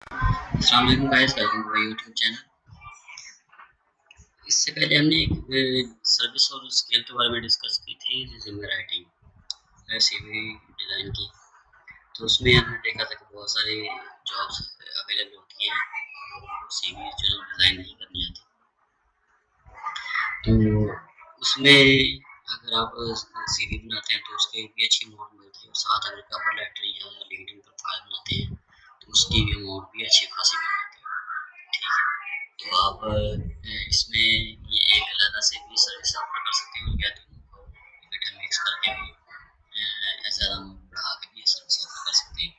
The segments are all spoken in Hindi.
अस्सलाम वालेकुम guys, welcome to my YouTube channel. इससे पहले हमने एक सर्विस और स्किल के बारे में डिस्कस की थी, रिज्यूमे राइटिंग, सीवी डिज़ाइन की। तो उसमें हमने देखा था कि बहुत सारे जॉब्स अवेलेबल होती हैं, सीवी जो डिज़ाइन नहीं करनी आती। तो उसमें अगर आप सीवी बनाते हैं तो उसके भी अच्छी अमाउंट मिलती है, और साथ अगर कवर लेटर या लिंक्डइन प्रोफाइल बनाते हैं तो उसकी भी अमाउंट भी अच्छी खासी मिल जाती है। ठीक है, तो आप इसमें ये एक अलग से भी सर्विस ऑफर कर सकते हैं, या दोनों को इकट्ठा मिक्स करके भी ज़्यादा अमाउंट बढ़ा के भी सर्विस ऑफर कर सकते हैं।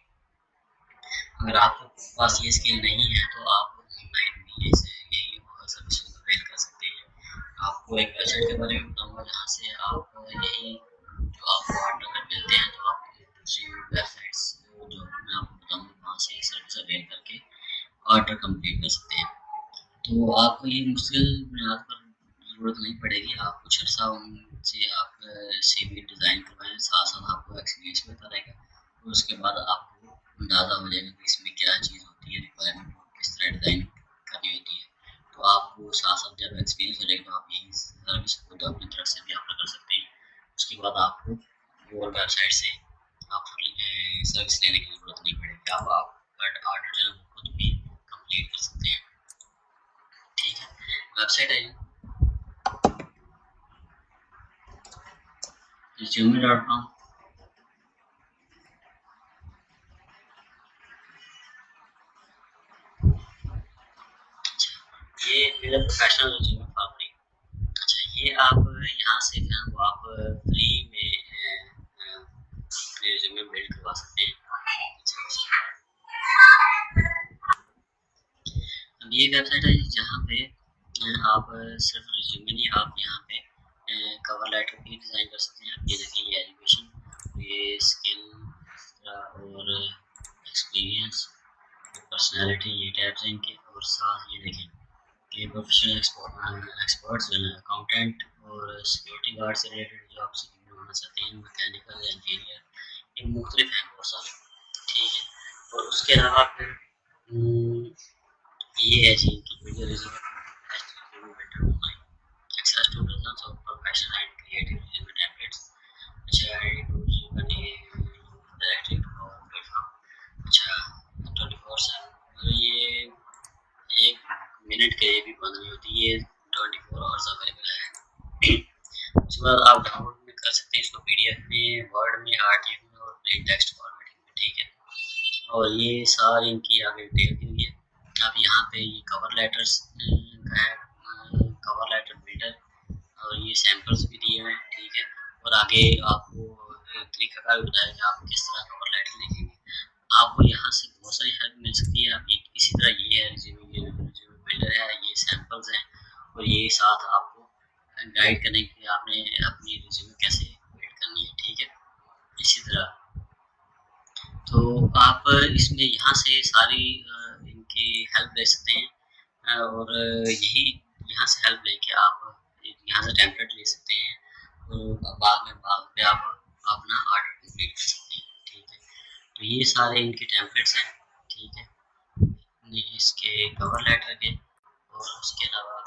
अगर आपके पास ये स्किल नहीं है तो आप ऑनलाइन भी यही सर्विस अवेल कर सकते हैं। आपको एक वेबसाइट के बारे में बताऊंगा जहाँ से आप यही जो आपको ऑर्डर कर मिलते हैं, तो आप दूसरी वेबसाइट्स जो मैं आपको बताऊंगा वहाँ से सर्विस अवेल करके ऑर्डर कंप्लीट कर सकते हैं। तो आपको ये मुश्किल बुनियाद पर ज़रूरत नहीं पड़ेगी। आप कुछ अर्सा उनसे आप सीवी डिज़ाइन करवाएं, साथ साथ आपको एक्सपीरियंस भी होता रहेगा, और उसके बाद आपको अंदाज़ा हो जाएगा कि इसमें क्या चीज़ होती है, रिक्वायरमेंट किस तरह डिज़ाइन करनी होती है। तो आपको साथ साथ जब एक्सपीरियंस हो जाएगा तो आप यही सर्विस खुद अपनी तरफ से भी ऑफर कर सकते हैं। उसके बाद आपको और वेबसाइट से आप सर्विस लेने की ज़रूरत नहीं पड़ेगी। आप ऑर्डर जो है खुद भी कंप्लीट कर सकते हैं। ठीक है, वेबसाइट है resume.com। ये मेरा प्रोफेशनल रिज्यूमे फॉर्मेटिंग। अच्छा, ये आप यहाँ से जो है वो आप फ्री में अपने रिज्यूमे बिल्ड करवा सकते हैं। अब ये वेबसाइट है जहाँ पे आप सिर्फ रिज्यूमे नहीं, आप यहाँ पे कवर लेटर भी डिज़ाइन कर सकते हैं। आप ये देखिए, ये एजुकेशन, ये स्किल और एक्सपीरियंस, पर्सनैलिटी, ये टैब्स हैं इनके। और साथ ये देखें कि प्रोफेशनल एक्सपर्ट्स जो हैं, अकाउंटेंट और सिक्योरिटी गार्ड से रिलेटेड जॉब्स बनवाना चाहते हैं, मैकेनिकल इंजीनियर, ये मुख्तलिफ हैं बहुत सारे। ठीक है, और उसके अलावा फिर ये है जी कि video resume better online access to dozens of professional and creative resume templates। अच्छा, ready to resume directly to our platform। अच्छा, 24/7, मतलब ये एक मिनट के लिए भी बंद नहीं होती, ये 24 आवर्स अवेलेबल है। उसके बाद आप डाउनलोड भी कर सकते हैं इसको पीडीएफ में, वर्ड में, आरटीएफ में और प्लेन टेक्स्ट फॉर्मेटिंग में। ठीक है, और ये सारी इनकी आगे डिटेल दी हुई है। अब यहाँ पे ये कवर लेटर्स का है, कवर लेटर बिल्डर, और ये सैंपल्स भी दिए हुए हैं। ठीक है, और आगे आपको तरीकाकार भी बताया कि आप किस तरह कवर लेटर लिखेंगे। आपको यहाँ से बहुत सारी हेल्प मिल सकती है। अभी इसी तरह ये है रिज्यूमे बिल्डर है, ये सैंपल्स हैं, और ये साथ आपको गाइड करने के लिए आपने अपनी रिज्यूमे कैसे बिल्ड करनी है। ठीक है, इसी तरह तो आप इसमें यहाँ से सारी इनकी हेल्प ले सकते हैं, और यही यहाँ से हेल्प लेके आप यहाँ से टेम्पलेट ले सकते हैं, और बाद पे आप अपना ऑर्डर कंप्लीट कर सकते हैं। ठीक है, तो ये सारे इनके टेम्पलेट्स हैं। ठीक है, इसके कवर लेटर के, और उसके अलावा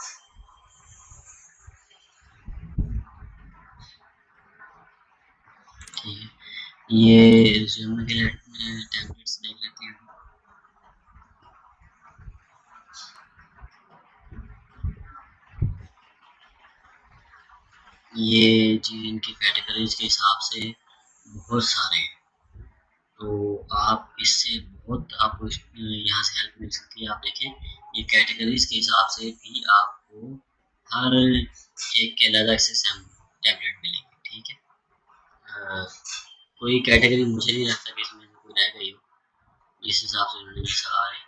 ठीक है, ये रिज्यूमे के टेम्पलेट्स देख लेते हैं। ये जी इनकी कैटेगरीज के हिसाब से बहुत सारे हैं, तो आप इससे बहुत आपको यहाँ से हेल्प मिल सकती है। आप देखें, ये कैटेगरीज के हिसाब से भी आपको हर एक के अलग से टैबलेट मिलेंगे। ठीक है, कोई कैटेगरी मुझे नहीं लगता कि इसमें कोई रह गई हो, इस हिसाब से उन्होंने सारे